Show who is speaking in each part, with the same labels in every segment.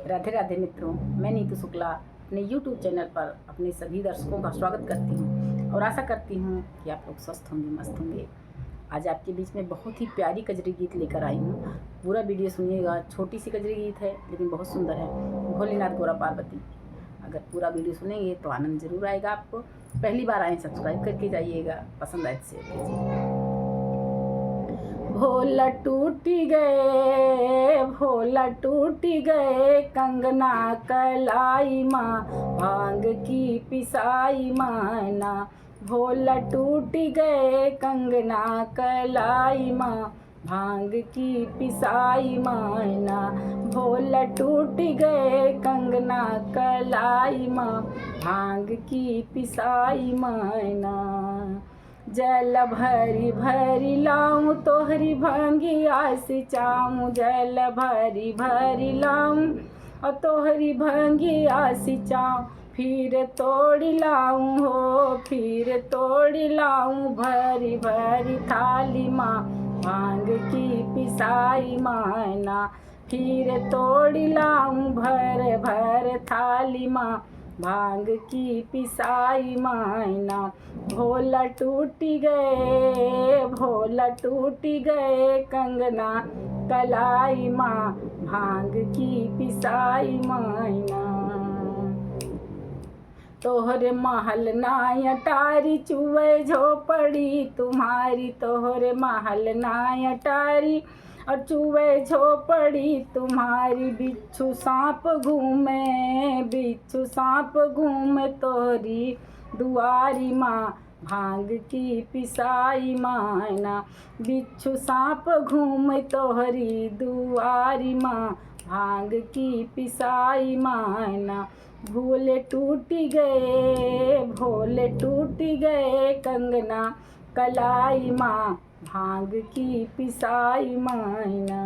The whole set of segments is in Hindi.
Speaker 1: राधे राधे मित्रों, मैं नीतू शुक्ला अपने YouTube चैनल पर अपने सभी दर्शकों का स्वागत करती हूँ और आशा करती हूँ कि आप लोग स्वस्थ होंगे, मस्त होंगे। आज आपके बीच में बहुत ही प्यारी कजरी गीत लेकर आई हूँ। पूरा वीडियो सुनिएगा। छोटी सी कजरी गीत है लेकिन बहुत सुंदर है। भोलेनाथ गौरा पार्वती। अगर पूरा वीडियो सुनेंगे तो आनंद जरूर आएगा आपको। पहली बार आए सब्सक्राइब करके जाइएगा, पसंद आए तो शेयर कीजिए। भोला टूटी गए कंगना कलाई माँ, भांग की पिसाई माना। भोला टूटी गए कंगना कलाई माँ, भांग की पिसाई माना। भोला टूटी गए कंगना कलाई माँ, भांग की पिसाई माना। जल भरी भरी लाऊं तोहरी भंगिया सिंचाऊं, जल भरी भरी लाऊं और तोहरी भंगिया सिंचाऊं। फिर तोड़ी लाऊं हो, फिर तोड़ी लाऊं भरी भरी थाली माँ, भांग की पिसाई माना। फिर तोड़ी लाऊं भर भर थाली माँ, भांग की पिसाई मायना। भोला टूटी गए कंगना कलाई माँ, भांग की पिसाई मायना। तोहरे महल ना अटारी चुए झोपड़ी तुम्हारी, तोहरे महल ना अटारी और चुए झोपड़ी तुम्हारी। बिच्छू सांप घूमे तोहरी दुआरी माँ, भांग की पिसाई मायना। बिच्छू सांप घूमे तोहरी दुआरी माँ, भांग की पिसाई मायना। भोले टूटी गए कंगना कलाई माँ, भांग की पिसाई मायना।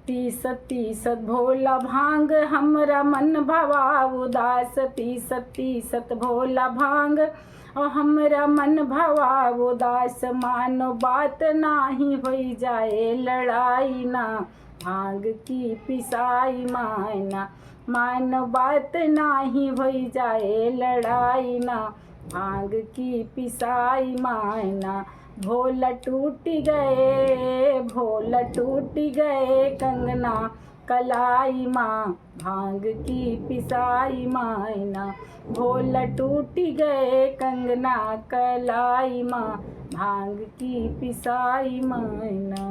Speaker 1: तीसत भोला भांग हमरा मन भवा उदास, तीसत भोला भांग और हमरा मन भवा उदास। मानो बात नाही होई जाए लड़ाई ना, भांग की पिसाई मायना। मानो बात नाही होई जाए लड़ाई ना, भांग की पिसाई मायना। भोला टूटी गए कंगना कलाई माँ, भांग की पिसाई मायना। भोला टूटी गए कंगना कलाई माँ, भांग की पिसाई मायना।